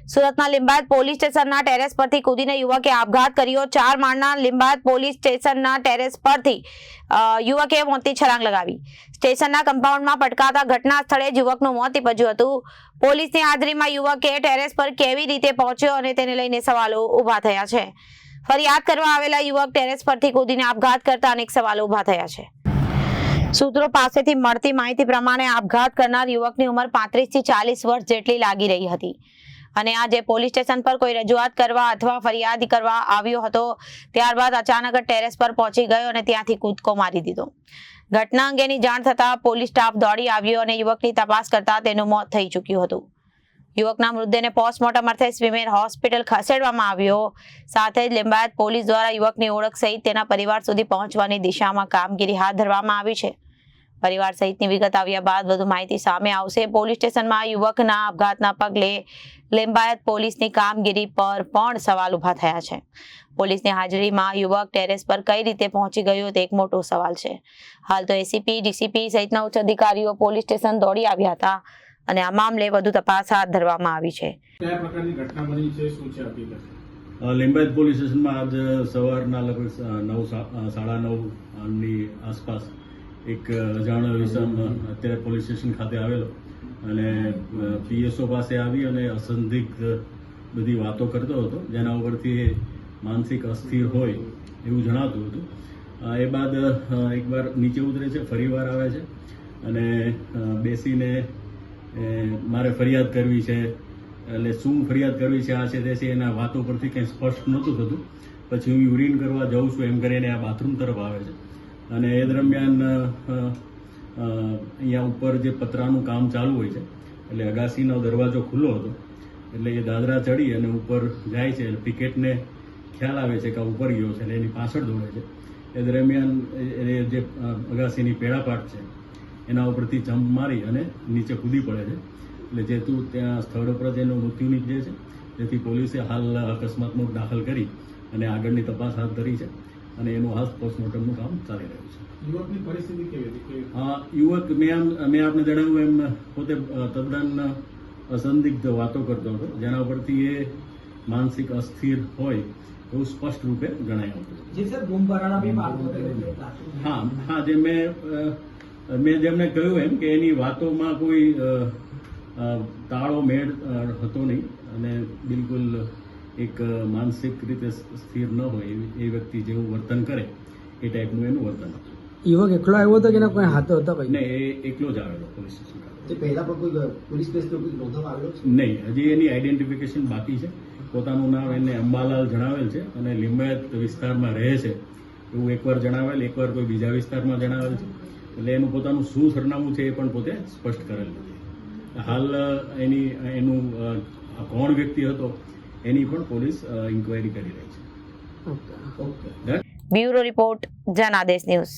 સુરતના લીંબાયત પોલીસ સ્ટેશનના ટેરેસ પરથી કૂદીને યુવકે આપઘાત કર્યો। 4 માળના લીંબાયત પોલીસ સ્ટેશનના ટેરેસ પરથી યુવકે મોતની છલાંગ લગાવી। સ્ટેશનના કમ્પાઉન્ડમાં પટકાતા ઘટના સ્થળે યુવકનું મોત નીપજ્યું હતું। પોલીસની હાજરીમાં યુવકે ટેરેસ પર કેવી રીતે પહોંચ્યો અને તેને લઈને સવાલો ઊભા થયા છે। ફરિયાદ કરવા આવેલા યુવક ટેરેસ પરથી કૂદીને આપઘાત કરતા અનેક સવાલો ઊભા થયા છે। सूत्रों पासेथी मळती माहिती प्रमाणे आपघात करनार युवकनी उमर 35 થી 40 वर्ष जेटली लागी रही हती અને આજે પોલીસ સ્ટેશન પર કોઈ રજૂઆत કરવા અથવા ફરિયાદ કરવા આવ્યો હતો ત્યારબાદ અચાનક ટેરેસ પર પહોંચી ગયો અને ત્યાંથી કૂદકો મારી દીધો। ઘટના અંગેની જાણ થતાં પોલીસ સ્ટાફ દોડી આવ્યો અને યુવકની તપાસ કરતા તેનું મોત થઈ ચૂક્યું હતું। યુવકના મૃતદેહને પોસ્ટમોર્ટમ અર્થે સ્વીમેર હોસ્પિટલ ખસેડવામાં આવ્યો। સાથે જ લીંબાયત પોલીસ દ્વારા યુવકની ઓળખ સહિત તેના પરિવાર સુધી પહોંચવાની દિશામાં કામગીરી હાથ ધરવામાં આવી છે। परिवार सहितनी विगत આવ્યા બાદ વધુ માહિતી સામે આવશે। પોલીસ સ્ટેશનમાં યુવકના આપઘાતના પગલે લીંબાયત પોલીસની કામગીરી પર પણ સવાલ ઊભા થયા છે। પોલીસની હાજરીમાં યુવક ટેરેસ પર કઈ રીતે પહોંચી ગયો તે એક મોટો સવાલ છે। હાલ તો એસીપી ડીસીપી સહિતના ઉચ્ચ અધિકારીઓ પોલીસ સ્ટેશન દોડી આવ્યા હતા અને આ મામલે વધુ તપાસ હાથ ધરવામાં આવી છે। કયા પ્રકારની ઘટના બની છે, શું છે હકીકત? લીંબાયત પોલીસ સ્ટેશનમાં આજ સવારના લગભગ 9:30 ની આસપાસ एक अजाणो विषम अत्यारे पोलीस स्टेशन खाते आवेलो अने पीएसओ पासे आवी अने असंदिग्ध बधी वातो करतो हतो जेना उपरथी मानसिक अस्थिर होय एवुं जणावतुं हतुं। ए बाद एकबार नीचे उतरे छे, फरीवार आवे छे अने बेसीने मारे फरियाद करवी छे એટલે શું ફરિયાદ કરવી છે આ છે તે છે એના વાતો પરથી કંઈ સ્પષ્ટ નહોતું થતું। પછી હું યુરિન કરવા જાઉં છું એમ કરીને આ બાથરૂમ તરફ આવે છે અને એ દરમિયાન અહીંયા ઉપર જે પતરાનું કામ ચાલુ હોય છે એટલે અગાસીનો દરવાજો ખુલ્લો હતો એટલે એ દાદરા ચડી અને ઉપર જાય છે। એટલે પિકેટને ખ્યાલ આવે છે કે ઉપર ગયો છે એટલે એની પાછળ દોડે છે। એ દરમિયાન એ જે અગાસીની પેડાપાટ છે એના ઉપરથી જમ્પ મારી અને નીચે કૂદી પડે છે। એટલે જેતું ત્યાં સ્થળ ઉપર જ એનું મૃત્યુ નીપજે છે। જેથી પોલીસે હાલ અકસ્માતનો દાખલ કરી અને આગળની તપાસ હાથ ધરી છે અને એનું હાલ પોસ્ટમોર્ટમનું કામ ચાલી રહ્યું છે। યુવકની પરિસ્થિતિ કેવી હતી? યુવક મેં આપને જણાવ્યું એમ પોતે તદ્દન અસંદિગ્ધ વાતો કરતો હતો જેના ઉપરથી એ માનસિક અસ્થિર હોય એવું સ્પષ્ટ રૂપે જણાયું હતું। હા જે મેં જેમને કહ્યું એમ કે એની વાતોમાં કોઈ તાળો મેળ હતો નહીં અને બિલકુલ એક માનસિક રીતે સ્થિર ન હોય એ વ્યક્તિ જેવું વર્તન કરે એ ટાઈપનું એનું વર્તન હતું। યુવક એકલો આવ્યો હતો કે એના કોઈ હાથો હતા? નહીં, એ એકલો જ આવેલો પોલીસ સ્ટેશન ખાતે। પહેલા પણ કોઈ પોલીસ કેસ નોંધવામાં આવેલો છે? નહીં, હજી એની આઈડેન્ટિફિકેશન બાકી છે। પોતાનું નામ એને અંબાલાલ જણાવેલ છે અને લીંબાયત વિસ્તારમાં રહે છે એવું એકવાર જણાવેલ, એકવાર કોઈ બીજા વિસ્તારમાં જણાવેલ છે। એટલે એનું પોતાનું શું સરનામું છે એ પણ પોતે સ્પષ્ટ કરેલ નથી। હાલ એનું કોણ વ્યક્તિ હતો એની પણ પોલીસ ઇન્ક્વાયરી કરી રહી છે। Bureau report Janadesh news.